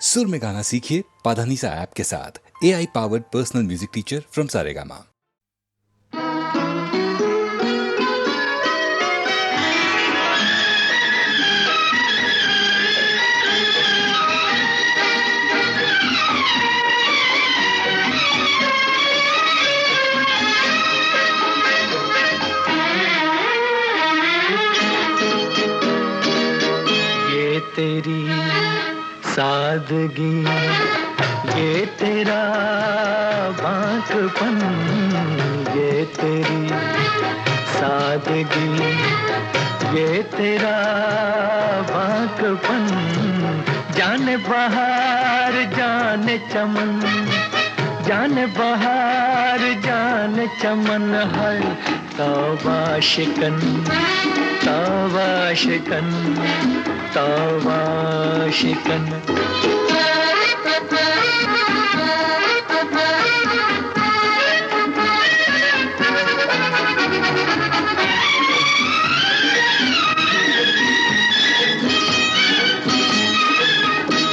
सुर में गाना सीखिए पाधानीसा ऐप के साथ। AI powered personal music teacher from Saregama. ये तेरी सादगी, ये तेरा बांकपन, ये तेरी सादगी, ये तेरा बांकपन, जाने बहार जाने चमन, जाने बहार जाने चमन, हर तौबा शिकन, तौबा शिकन, तौबा शिकन।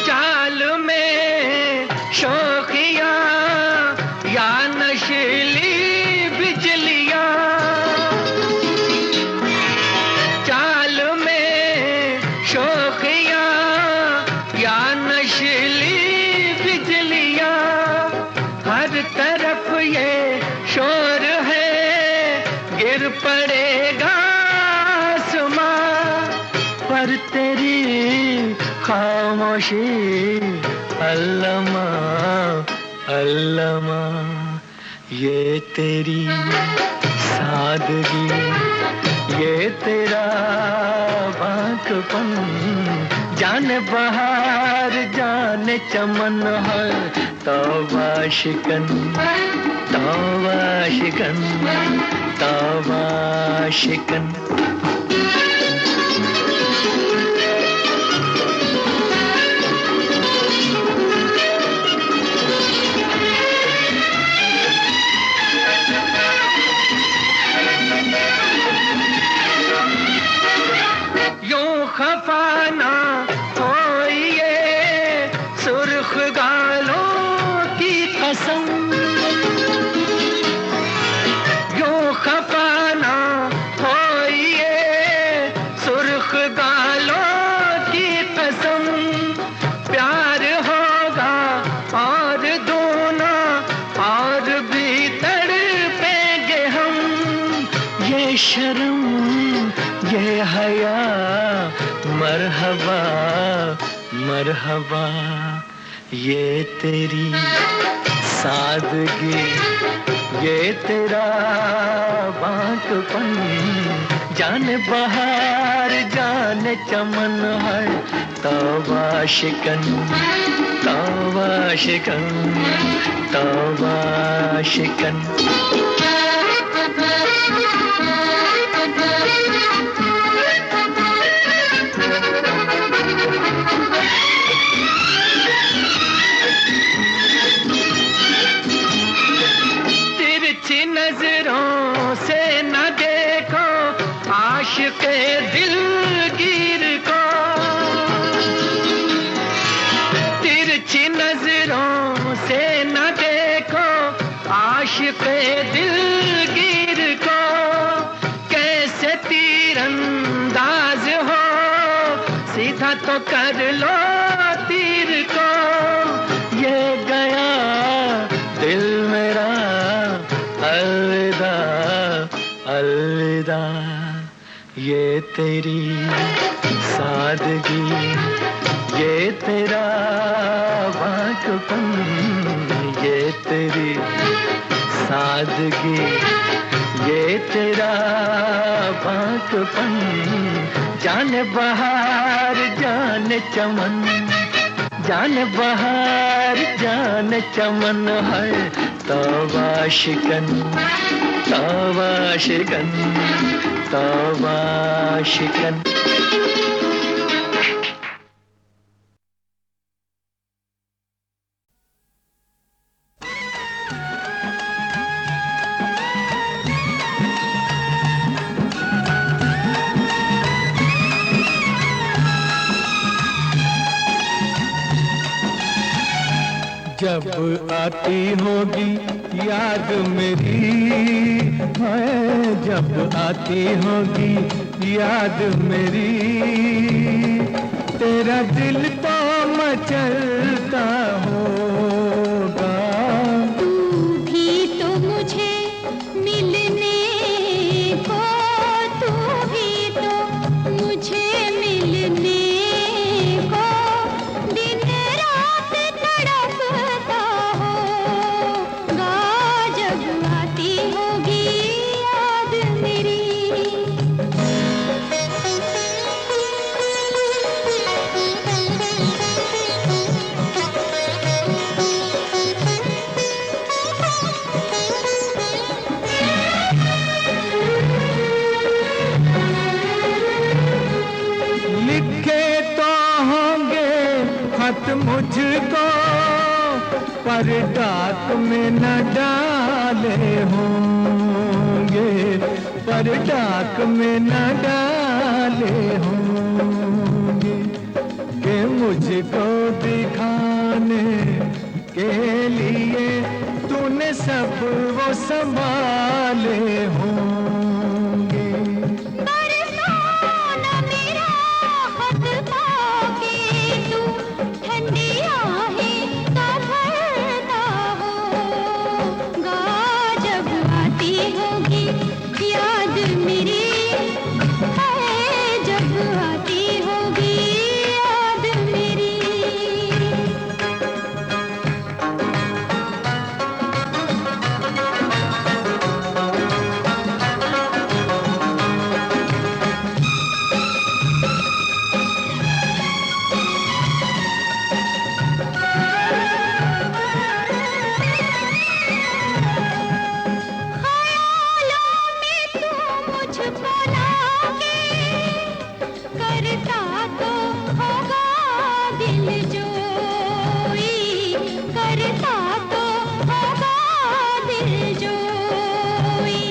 चाल में शोखिया या नशीली बिजलियां, चाल में शोखिया या नशीली बिजलियां, हर तरफ ये शोर है, गिर पड़ेगा आसमां, पर तेरी खामोशी अल्लमा अल्लमा, ये तेरी सादगी, ये तेरा बांकपन, जाने बहार जाने चमन, हर तौबा शिकन, तौबा शिकन, तौबा शिकन। यूं खफाना हो ये सुर्ख गालों की कसम, यूं खफाना हो ये सुर्ख गालों की कसम, प्यार होगा और दूना और भी तड़पेंगे हम, ये शर्म ये हया मरहबा मरहबा, ये तेरी सादगी, ये तेरा बांकपन, जाने बहार जाने चमन, हर तौबा शिकन, तौबा शिकन, तौबा शिकन। तिरछी नजरों से न देखो आशिक़े दिलगीर को, तिरछी नजरों से न देखो आशिक़े दिलगीर को, कैसे तीरंदाज हो सीधा तो कर लो तीर को, ये गया दिल मेरा अलविदा अलविदा, ये तेरी सादगी, ये तेरा बांकपन, ये तेरी सादगी, ये तेरा बांकपन, जाने बहार जाने चमन, जाने बहार जाने चमन, हर तौबा शिकन, तौबा शिकन, तौबा शिकन। जब आती होगी याद मेरी, है जब आती होगी याद मेरी, तेरा दिल तो मचलता होगा। तू भी तो मुझे मिलने को, तू भी तो मुझे मिलने को दिन रात तड़पता होगा। जब आती होगी याद मेरी। लिखे तो होंगे खत मुझको, पर डाक में न डाले होंगे, पर डाक में न डाले होंगे, कि मुझको दिखाने के लिए तूने सब वो संभाले होंगे। बरसाना मेरा खत पाके तू ठंडी आहें का भरता होगा। जब आती होगी याद मेरी, है जब आती होगी याद मेरी। ख्यालों में तू मुझको लागे, करता तो होगा दिल जोई, करता तो होगा दिल जोई।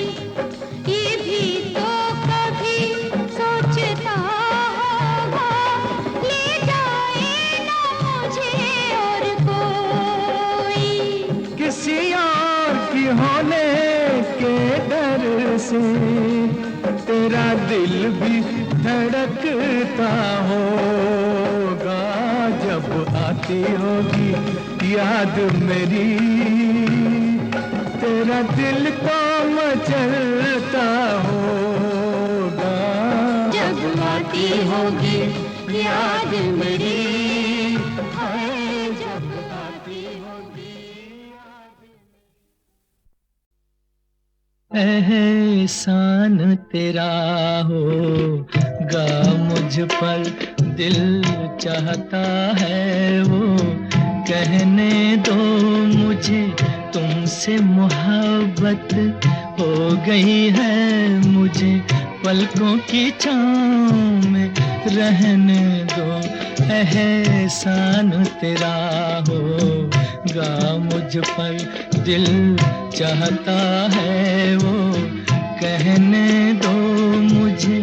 ये भी तो कभी सोचता होगा, ले जाए ना मुझे और कोई। किसी और की होने के डर से तेरा दिल भी धड़कता होगा। जब आती होगी याद मेरी, तेरा दिल तो मचलता होगा। जब आती होगी याद मेरी, है जब आती होगी एहसान तेरा होगा मुझ पर, दिल चाहता है वो कहने दो मुझे, तुमसे मोहब्बत हो गई है मुझे, पलकों की छाँव में रहने दो। एहसान तेरा होगा मुझ पर, दिल चाहता है वो कहने दो मुझे,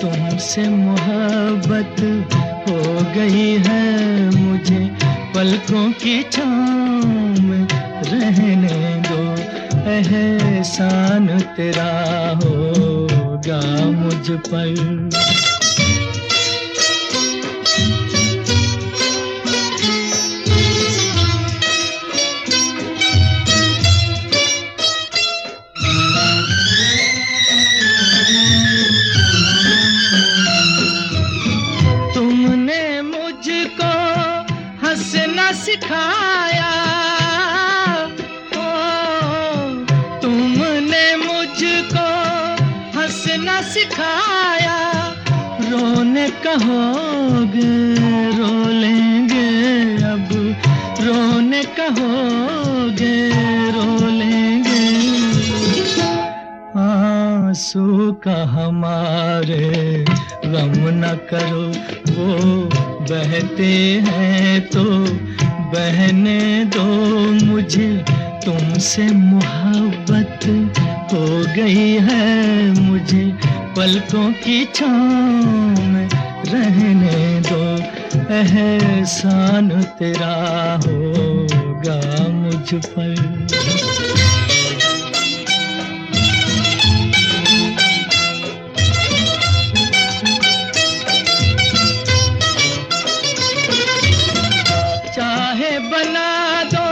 तुमसे मोहब्बत हो गई है मुझे, पलकों की छाँव में रहने दो। एहसान तेरा होगा मुझ पर। तुमने मुझको हंसना सिखाया, तुमने मुझको हंसना सिखाया, रोने कहोगे रो लेंगे अब, रोने कहोगे रो लेंगे। आंसू का हमारे गम न करो, वो बहते हैं तो बहने दो मुझे, तुमसे मोहब्बत हो गई है मुझे, पलकों की छाँव में रहने दो। एहसान तेरा होगा होगा मुझ पर। चाहे बना दो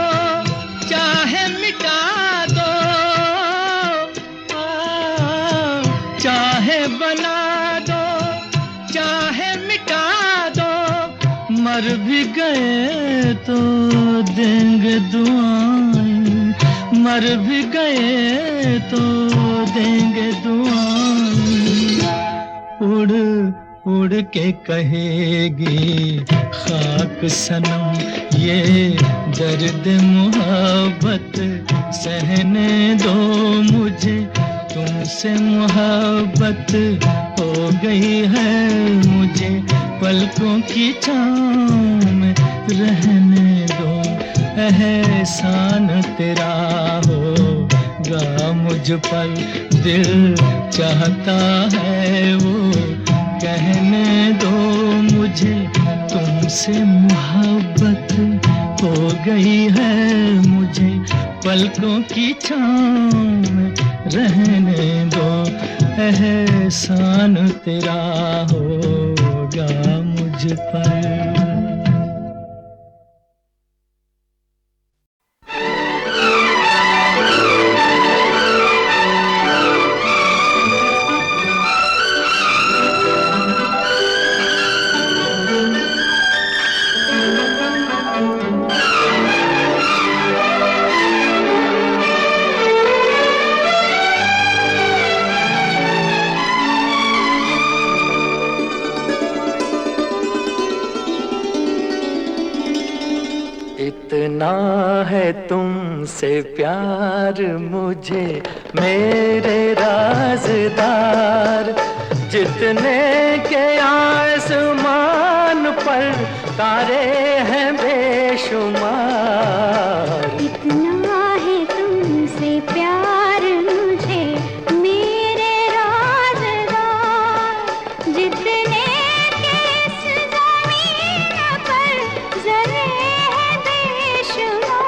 चाहे मिटा दो, चाहे बना दो चाहे मिटा दो, मर भी गए तो देंगे दुआएं, मर भी गए तो देंगे दुआएं। उड़ उड़ के कहेगी खाक सनम ये दर्द मोहब्बत सहने दो मुझे, तुमसे मोहब्बत हो गई है मुझे, पलकों की छाँव में रहने दो। एहसान तेरा होगा मुझ पर, दिल चाहता है वो कहने दो मुझे, तुमसे मोहब्बत हो गई है मुझे, पलकों की छाँव में रहने दो। एहसान तेरा होगा मुझ पर। इतना है तुमसे प्यार मुझे मेरे राज़दार, जितने के आसमान पर तारे हैं बेशुमार। इतना है तुमसे प्यार मुझे मेरे राज़दार, जितने के इस ज़मीन पर ज़रे हैं बेशुमार।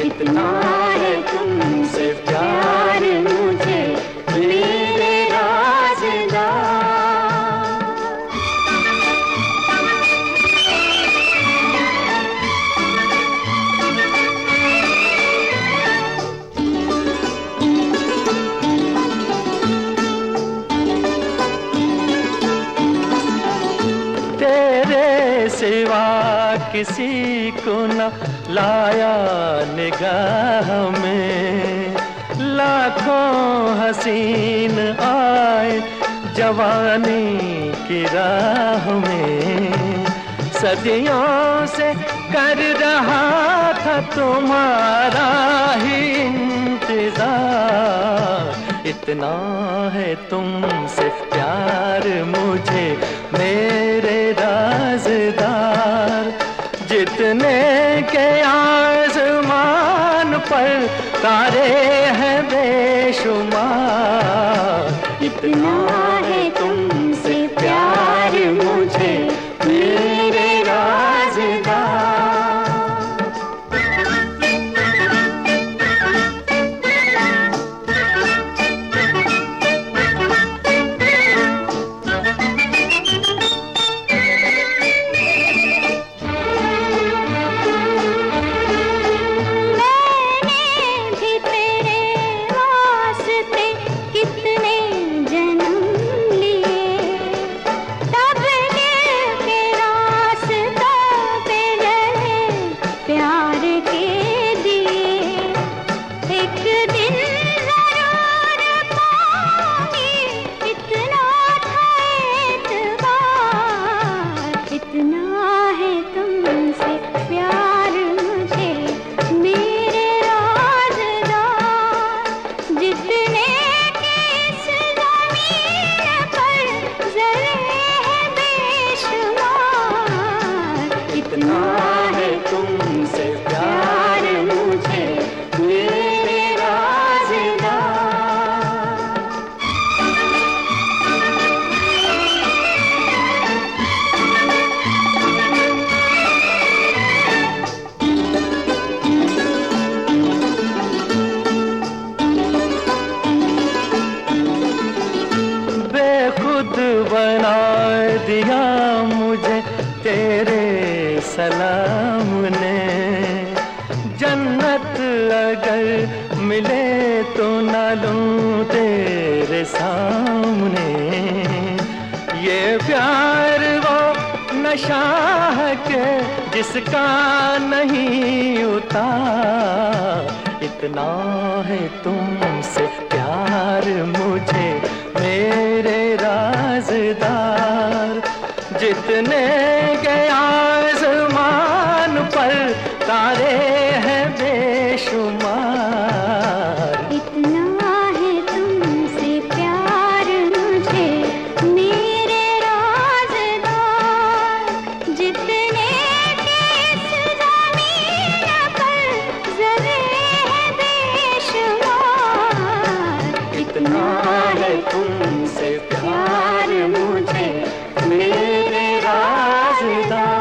इतना है तुमसे प्यार मुझे मेरे राज़दार। सिवा किसी को न लाया निगाह में, लाखों हसीन आए जवानी की राह में, सदियों से कर रहा था तुम्हारा ही इंतजार। इतना है तुमसे प्यार मुझे मेरे राज़दार, जितने के आसमान पर तारे हैं बेशुमार। इतना है तुमसे प्यार मुझे मेरे राज़दार। कितने जन्म लिए सलाम ने। जन्नत अगर मिले तो ना लूं तेरे सामने। ये प्यार वो नशा है के जिसका नहीं उतार। इतना है तुमसे प्यार मुझे मेरे राज़दार। जितने के आसमान पर तारे हैं बेशुमार। इतना है तुमसे प्यार मुझे मेरे राज़दार। जितने के इस ज़मीन पर ज़र्रे हैं बेशुमार। इतना है तुमसे प्यार मुझे मेरे राज़दार।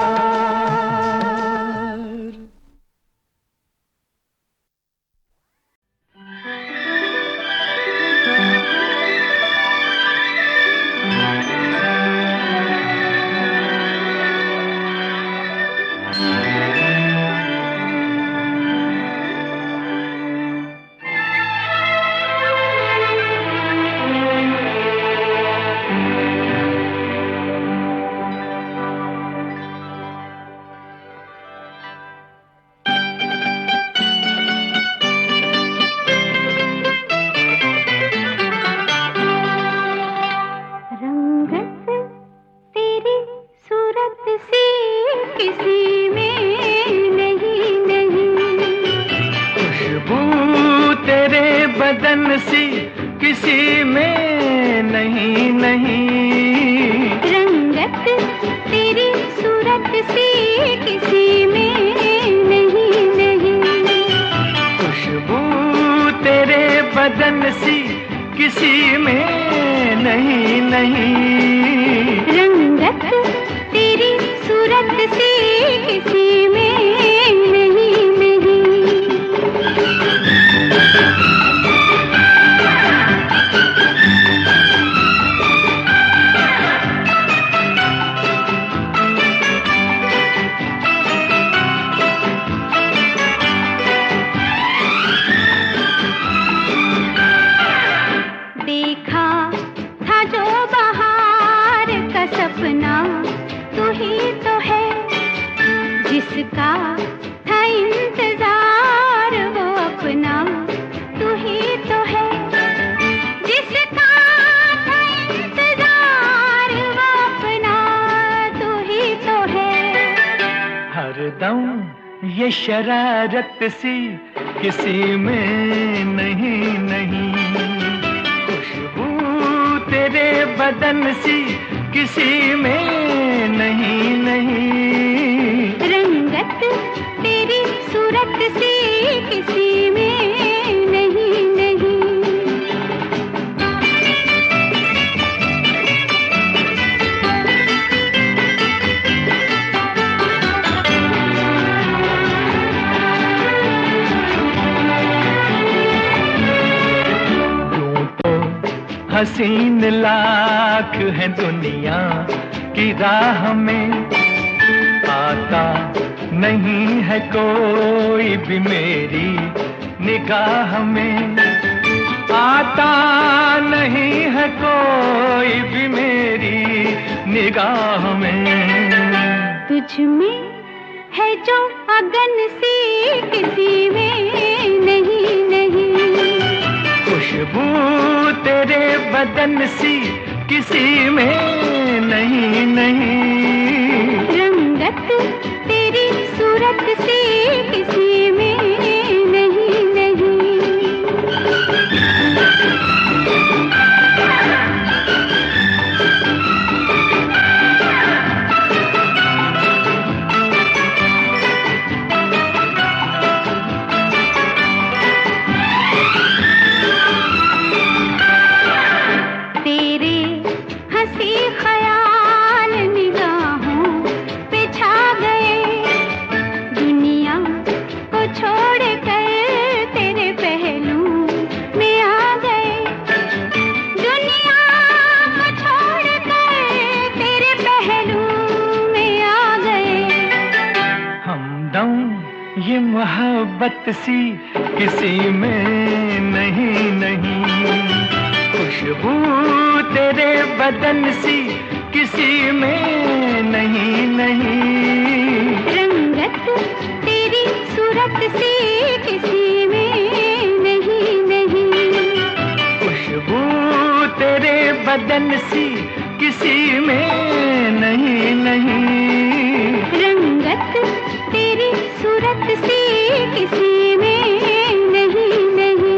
रंगत तेरी सूरत सी किसी में नहीं नहीं। खुशबू तेरे बदन सी किसी में नहीं नहीं। रंगत तेरी सूरत सी किसी में नहीं नहीं। खुशबू तेरे बदन सी किसी में नहीं नहीं। रंगत तेरी सूरत सी किसी में नहीं नहीं। देखा था जो बहार का सपना तू ही तो है। जिसका था इंतजार वो अपना तू ही तो है। जिसका था इंतजार वो अपना तू ही तो है। हरदम ये शरारत सी किसी में नहीं नहीं। खुशबू तेरे बदन सी किसी में नहीं नहीं। रंगत तेरी सूरत सी किसी में नहीं नहीं। हसीन लाख है दुनिया की राह में। आता नहीं है कोई भी मेरी निगाह में। आता नहीं है कोई भी मेरी निगाह में। तुझ में है जो अगन सी किसी में नहीं नहीं। खुशबू तेरे बदन सी किसी में नहीं नहीं। रंगत तेरी सूरत सी किसी में नहीं नहीं। तेरे हंसी ख्याल निगाहों पे छा गए। दुनिया ये मोहब्बत सी किसी में नहीं नहीं, खुशबू तेरे बदन सी किसी में नहीं नहीं, रंगत तेरी सूरत सी किसी में नहीं नहीं, खुशबू तेरे बदन सी किसी में नहीं नहीं, रंगत तेरी सूरत सी किसी में नहीं नहीं।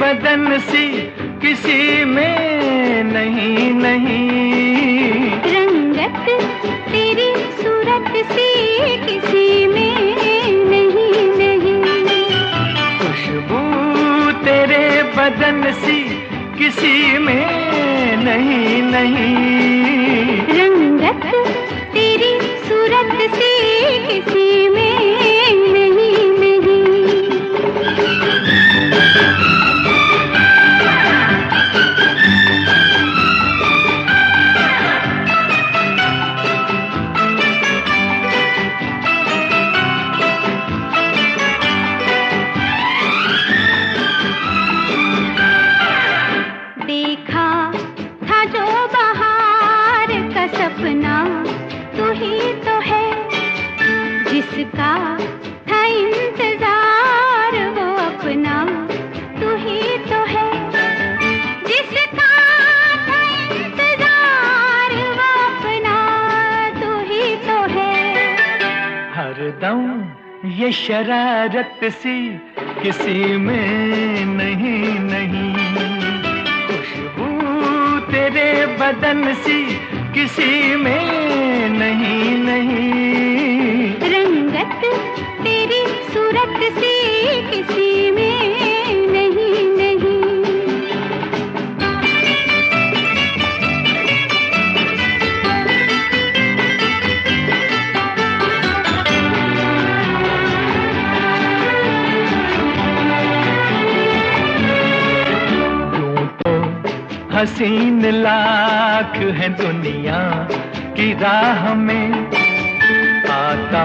बदन सी किसी में नहीं नहीं, रंगत तेरी सूरत सी किसी में नहीं नहीं, खुशबू तेरे बदन सी किसी में नहीं नहीं, रंगत तेरी सूरत सी किसी में नहीं नहीं। देखा था जो बहार का सपना तू ही तो है, जिसका था इंतजार वो अपना तू ही तो है, जिसका था इंतजार वो अपना तू ही तो है। हरदम ये शरारत सी किसी में नहीं नहीं, खुशबू तेरे बदन सी किसी में नहीं नहीं, रंगत तेरी सूरत सी किसी में नहीं नहीं। हसीन लाख है दुनिया की राह में, आता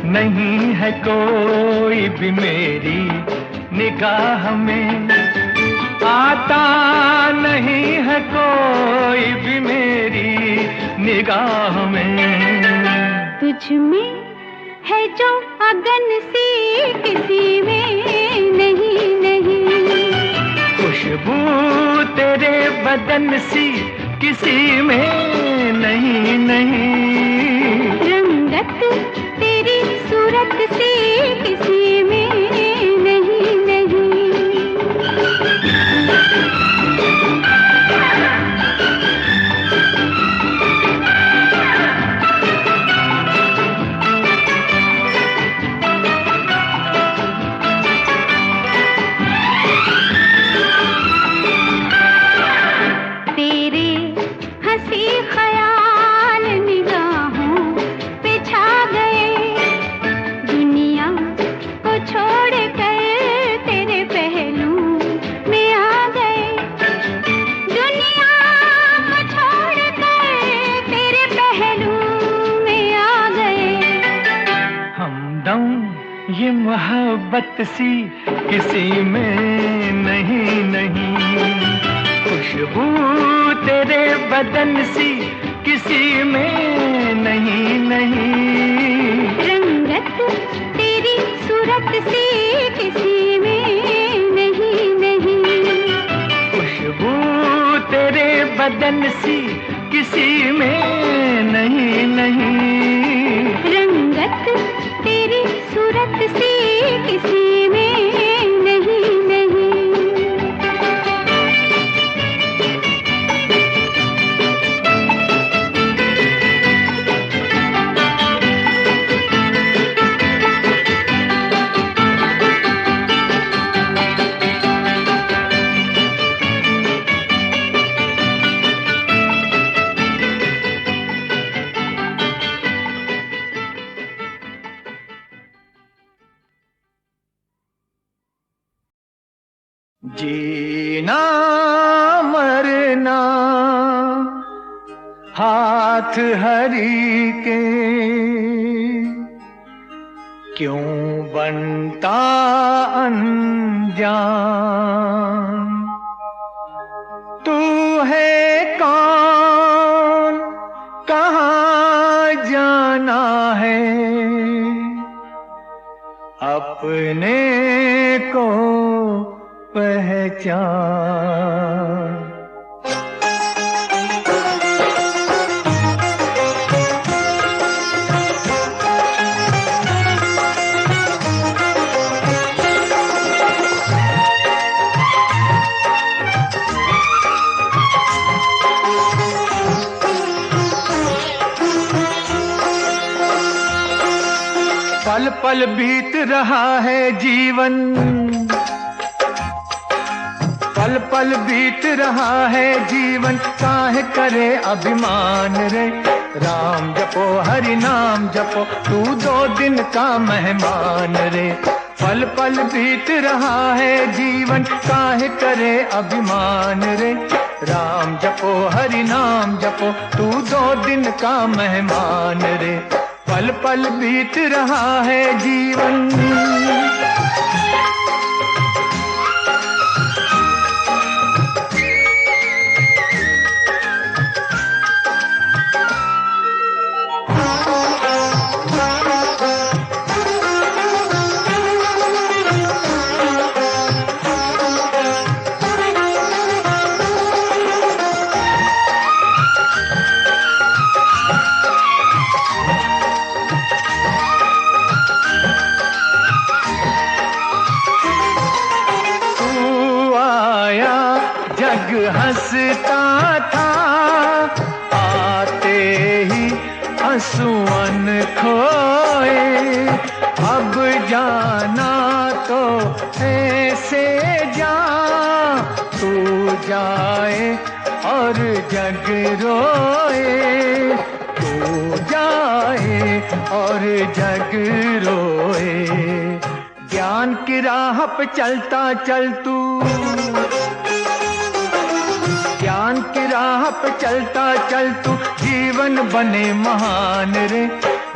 नहीं है कोई भी मेरी निगाह में, आता नहीं है कोई भी मेरी निगाह में। तुझ में है जो अगन सी किसी में नहीं नहीं, खुशबू तेरे बदन सी किसी में नहीं नहीं, रंगत तेरी सूरत सी किसी में नहीं नहीं। तेरे हंसी ख्याल निगाहों पे छा गए, दुनिया को छोड़ कर तेरे पहलू में आ गए, दुनिया को छोड़ कर तेरे पहलू में आ गए। हमदम ये मोहब्बत सी किसी में नहीं नहीं, खुशबू तेरे बदन सी किसी में नहीं नहीं, रंगत तेरी सूरत सी किसी में नहीं नहीं, खुशबू तेरे बदन सी किसी में नहीं नहीं, रंगत तेरी सूरत सी किसी में नहीं नहीं। जीना मरना हाथ हरि के, क्यों बनता अनजान, तू है कौन कहाँ जाना है, अपने को पहचान। पल पल बीत रहा है जीवन, पल पल बीत रहा है जीवन, काहे करे अभिमान रे, राम जपो हरि नाम जपो, तू 2 दिन का मेहमान रे, पल पल बीत रहा है जीवन, काहे करे अभिमान रे, राम जपो हरि नाम जपो, तू 2 दिन का मेहमान रे, पल पल बीत रहा है जीवन। जग हंसता था, आते ही आंसुअन खोए, अब जाना तो ऐसे जा, तू जाए और जग रोए, तू जाए और जग रोए, ज्ञान की राह पे चलता चल तू, ज्ञान की राह पे चलता चल तू, जीवन बने महान रे,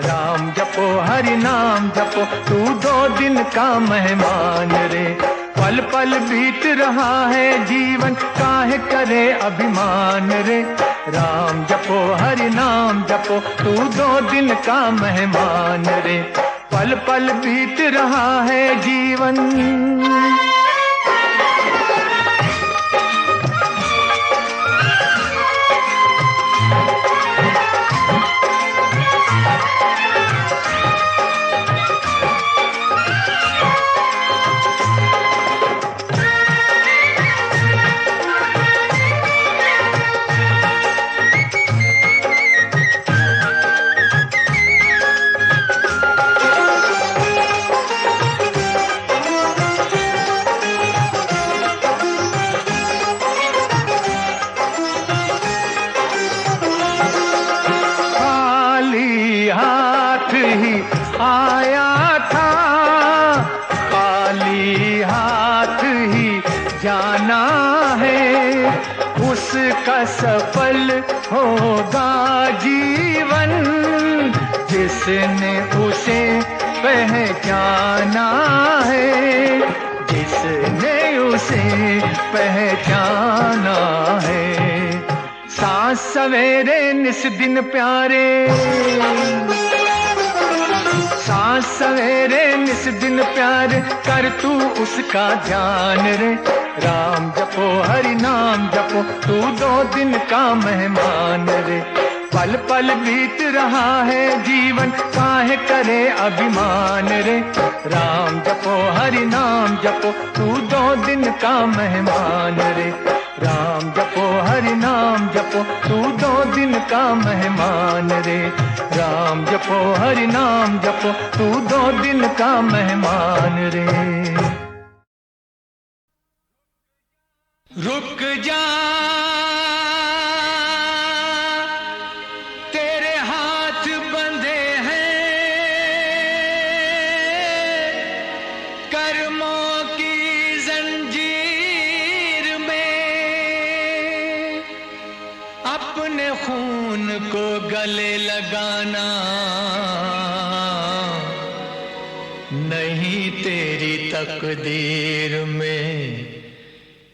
राम जपो हरि नाम जपो, तू 2 दिन का मेहमान रे, पल पल बीत रहा है जीवन, काहे करे अभिमान रे, राम जपो हरि नाम जपो, तू 2 दिन का मेहमान रे, पल पल बीत रहा है जीवन। ही आया था, खाली हाथ ही जाना है, उसका सफल होगा जीवन, जिसने उसे पहचाना है, जिसने उसे पहचाना है। सांस सवेरे निस दिन प्यारे, सांस सवेरे निस दिन प्यारे, कर तू उसका ध्यान रे। राम जपो हरि नाम जपो, तू 2 दिन का मेहमान रे। पल पल बीत रहा है जीवन, काहे करे अभिमान रे। राम जपो हरि नाम जपो, तू 2 दिन का मेहमान रे। राम जपो हरि नाम जपो, तू 2 दिन का मेहमान रे। राम जपो हरि नाम जपो, तू 2 दिन का मेहमान रे। रुक जा तेरे हाथ बंधे हैं कर्मों की जंजीर में, अपने खून को गले लगाना नहीं तेरी तकदीर में।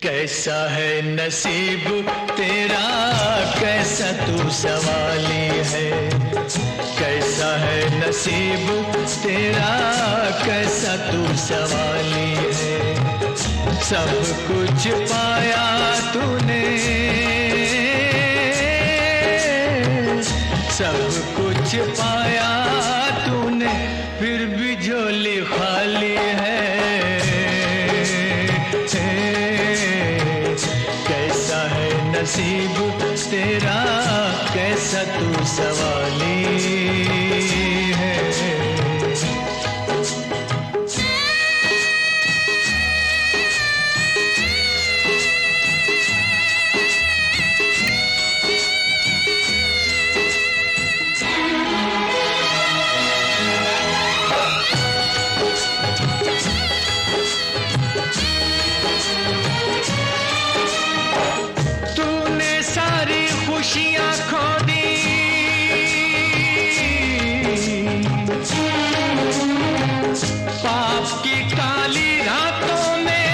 कैसा है नसीब तेरा, कैसा तू सवाली है। कैसा है नसीब तेरा, कैसा तू सवाली है। सब कुछ पाया तूने, सब कुछ पाया तूने, फिर भी झोली खाली है। कैसा है नसीब तेरा, कैसा तू सवाली है। खुशियां खो दी, पाप की काली रातों में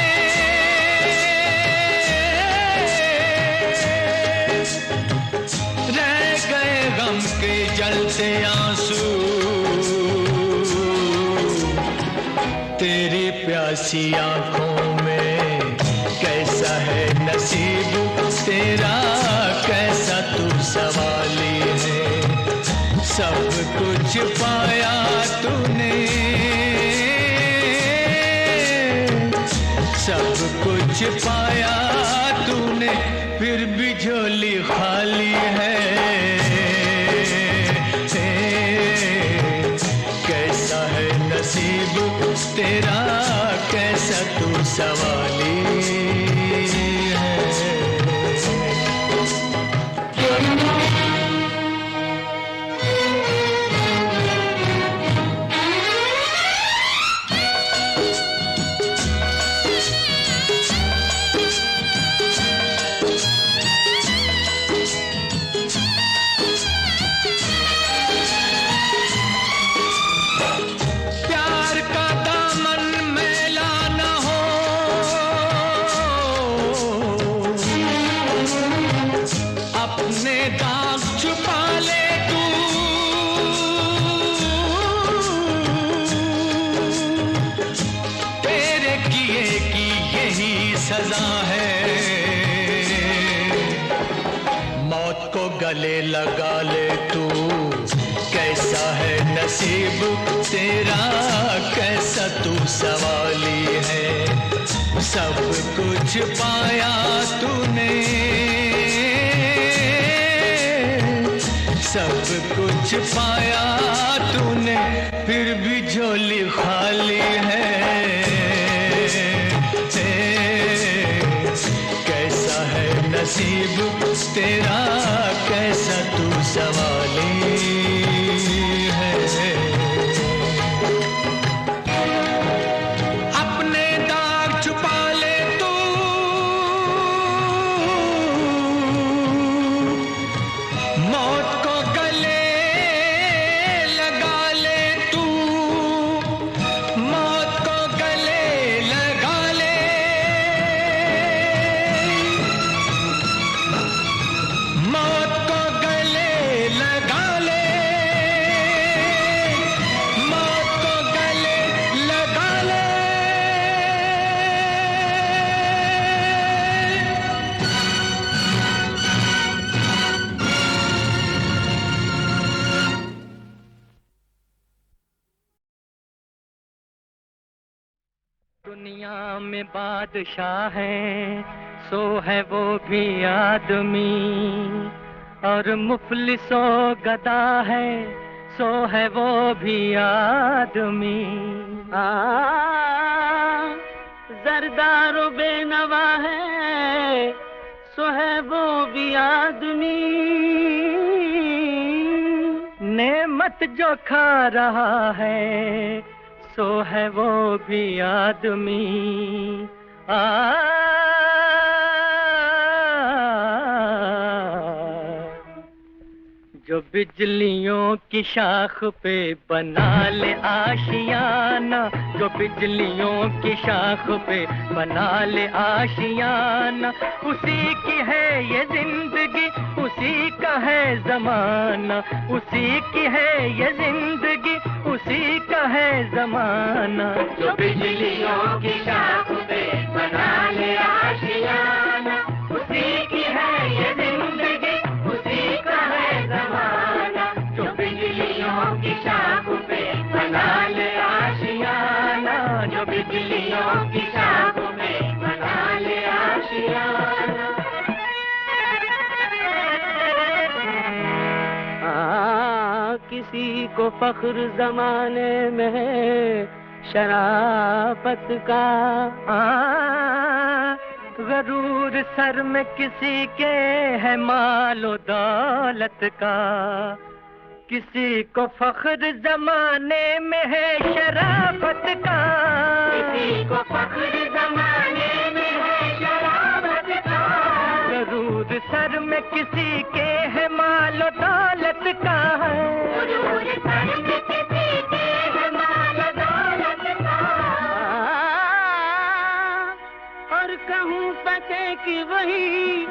रह गए गम के जलते आंसू। तेरी प्यासी आंखों में कैसा है नसीब तेरा, कैसा तू सवाली है। सब कुछ पाया तूने, सब कुछ पाया तूने, फिर भी झोली खाली है। कैसा है नसीब तेरा, कैसा तू सवाली है। सजा है मौत को गले लगा ले तू। कैसा है नसीब तेरा, कैसा तू सवाली है। सब कुछ पाया तूने, सब कुछ पाया तूने, फिर भी झोली खाली है। कैसा है नसीब तेरा, कैसा तू सवाली है। अपने दाग छुपा ले तू, मौत को गले लगा ले तू। दुनिया में बादशाह है सो है वो भी आदमी, और मुफलिसो गदा है सो है वो भी आदमी। जरदारो बेनवा है सो है वो भी आदमी, नेमत जो खा रहा है सो है वो भी आदमी। जो बिजलियों की शाख पे बना ले आशियाना, जो बिजलियों की शाख पे बना ले आशियाना, उसी की है ये जिंदगी उसी का है जमाना, उसी की है ये जिंदगी उसी का है जमाना। जो बिजलियों की शाख पे बना ले आशियाना, उसी की है ये जिंदगी उसी का है जमाना। जो बिजलियों की शाख पे बना ले आशियाना, जो बिजलियों की शाख पे बना ले आशियाना। किसी को फख्र जमाने में है शराफत का, गरूर सर में किसी के है मालो दौलत का। किसी को फख्र जमाने में है शराफत का, किसी को फख्र जमाने में है शराफत का। गरूर सर में किसी के है मालो दौलत का, गरूर सर में किसी के है मालो दौलत का। और कहूँ पते कि वही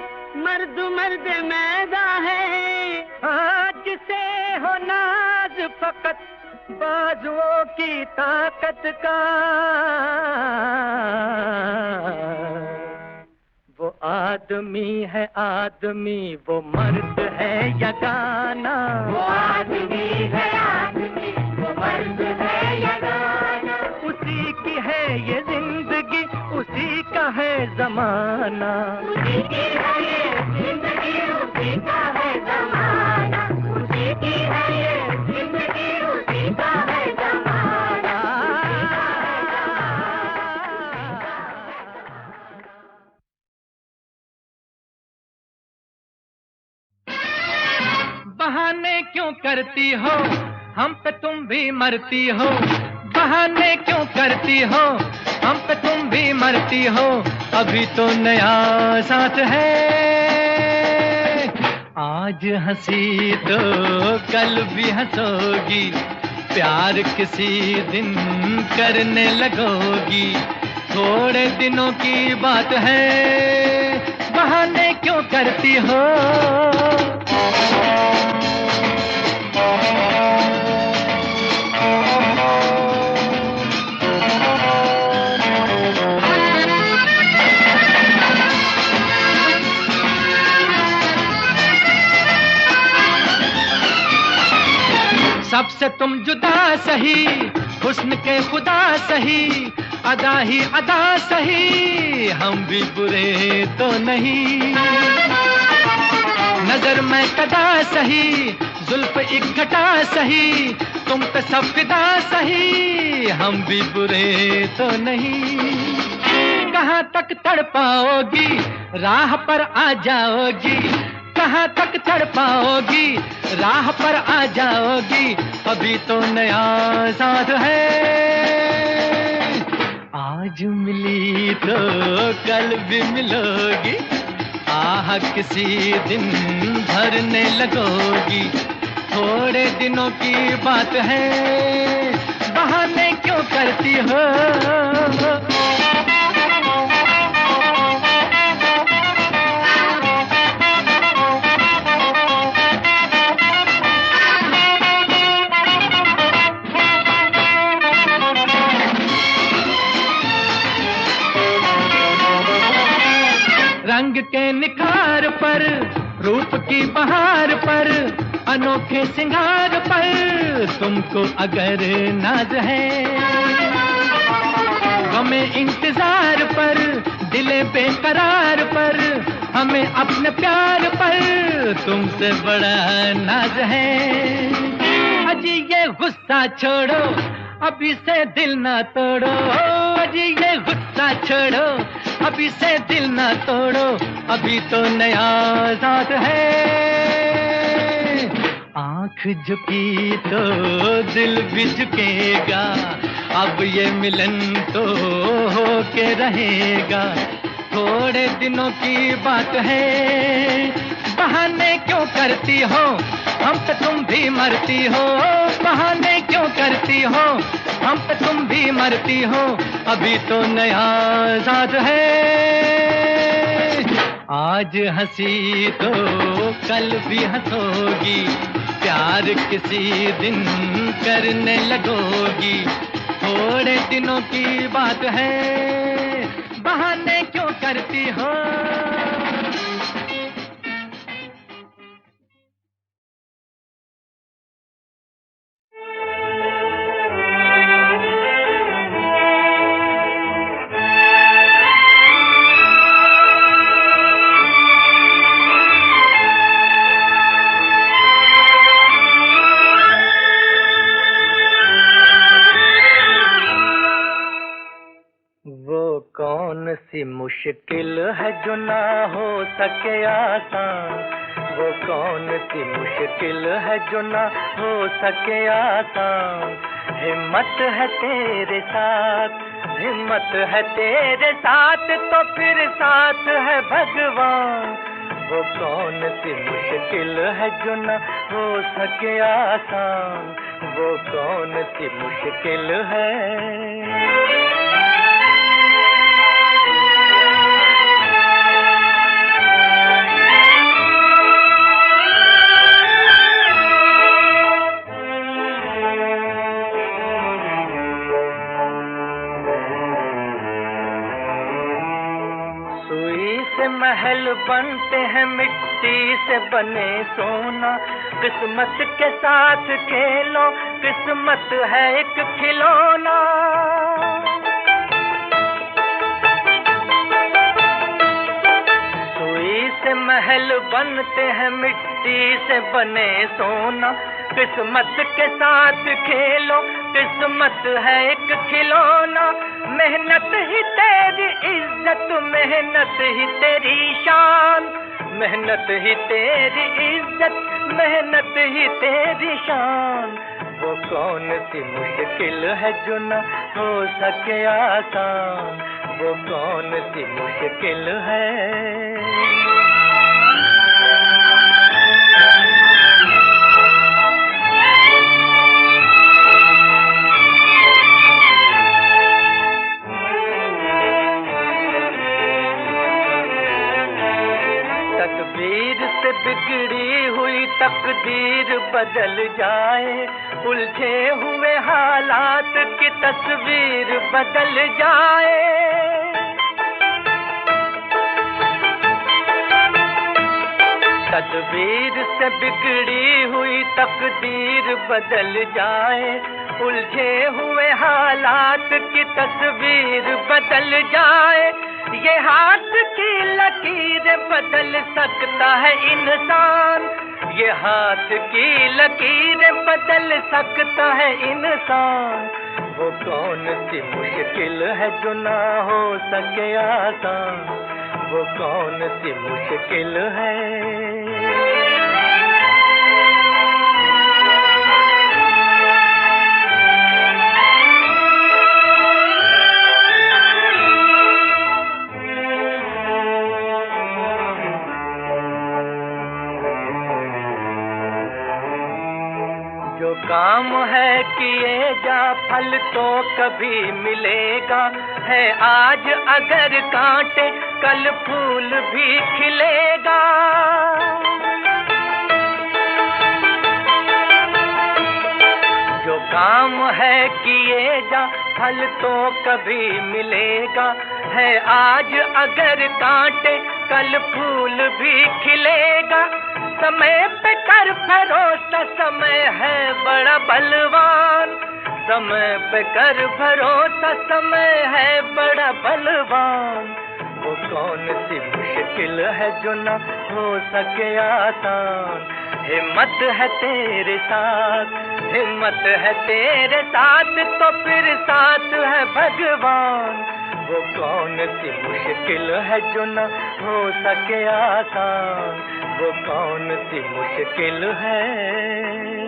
मर्द मर्द मैदा है, आज से हो नाज फकत बाजुओं की ताकत का। वो आदमी है आदमी, वो मर्द है यगाना। वो आदमी है आदमी, वो मर्द है यगाना। उसी की है ये जिंदगी उसी का है जमाना, उसी की है ये जिंदगी उसी का है जमाना, उसी की है ये जिंदगी उसी का है जमाना। बहाने क्यों करती हो हम पे तुम भी मरती हो, बहाने क्यों करती हो हम पे तुम भी मरती हो। अभी तो नया साथ है, आज हंसी तो कल भी हंसोगी, प्यार किसी दिन करने लगोगी। थोड़े दिनों की बात है, बहाने क्यों करती हो। सबसे तुम जुदा सही, हुस्न के खुदा सही, अदा ही अदा सही, हम भी बुरे तो नहीं। नजर में कदा सही, जुल्फ एक घटा सही, तुम पे सब फिदा सही, हम भी बुरे तो नहीं। कहाँ तक तड़पाओगी, राह पर आ जाओगी, कहाँ तक तड़पाओगी, राह पर आ जाओगी। अभी तो नया साथ है, आज मिली तो कल भी मिलोगी, आह किसी दिन भरने लगोगी। थोड़े दिनों की बात है, बहाने क्यों करती हो। रंग के निखार पर, रूप की बहार पर, अनोखे सिंगार पर तुमको अगर नाज है, गम हमें इंतजार पर, दिले बेकरार पर, हमें अपने प्यार पर तुमसे बड़ा नाज है। अजी ये गुस्सा छोड़ो, अभी से दिल ना तोड़ो। अजी ये गुस्सा छोड़ो, अभी से दिल ना तोड़ो, अभी तो नया साथ है। आंख झुकी तो दिल भी झुकेगा, अब ये मिलन तो होके रहेगा। थोड़े दिनों की बात है, बहाने क्यों करती हो, हम पे तुम भी मरती हो। बहाने क्यों करती हो, हम पे तुम भी मरती हो, अभी तो नया साथ है। आज हंसी तो कल भी हंसोगी, प्यार किसी दिन करने लगोगी। थोड़े दिनों की बात है, बहाने क्यों करती हो। कौन सी मुश्किल है जो ना हो सके आसान, वो कौन सी मुश्किल है जो ना हो सके आसान। हिम्मत है तेरे साथ, हिम्मत है तेरे साथ, तो फिर साथ है भगवान। वो कौन सी मुश्किल है जो ना हो सके आसान, वो कौन सी मुश्किल है। महल बनते हैं मिट्टी से बने सोना, किस्मत के साथ खेलो, किस्मत है एक खिलौना। सुई से महल बनते हैं मिट्टी से बने सोना, किस्मत के साथ खेलो, किस्मत है एक खिलौना। मेहनत ही तेरी इज्जत, मेहनत ही तेरी शान, मेहनत ही तेरी इज्जत, मेहनत ही तेरी शान। वो कौन सी मुश्किल है जो न हो सके आसान, वो कौन सी मुश्किल है। तकदीर से बिगड़ी हुई तकदीर बदल जाए, उलझे हुए हालात की तस्वीर बदल जाए। तकदीर से बिगड़ी हुई तकदीर बदल जाए, उलझे हुए हालात की तस्वीर बदल जाए। ये हाथ की लकीर बदल सकता है इंसान, ये हाथ की लकीर बदल सकता है इंसान। वो कौन सी मुश्किल है जो ना हो सके आसान, वो कौन सी मुश्किल है। काम है किए जा फल तो कभी मिलेगा, है आज अगर कांटे कल फूल भी खिलेगा। जो काम है किए जा फल तो कभी मिलेगा, है आज अगर कांटे कल फूल भी खिलेगा। समय पे कर भरोसा, समय है बड़ा बलवान, समय पे कर भरोसा, समय है बड़ा बलवान, वो कौन सी मुश्किल है जो न हो सके आसान। हिम्मत है तेरे साथ, हिम्मत है तेरे साथ, तो फिर साथ है भगवान। वो कौन सी मुश्किल है जो न हो सके आसान, वो कौन सी मुश्किल है।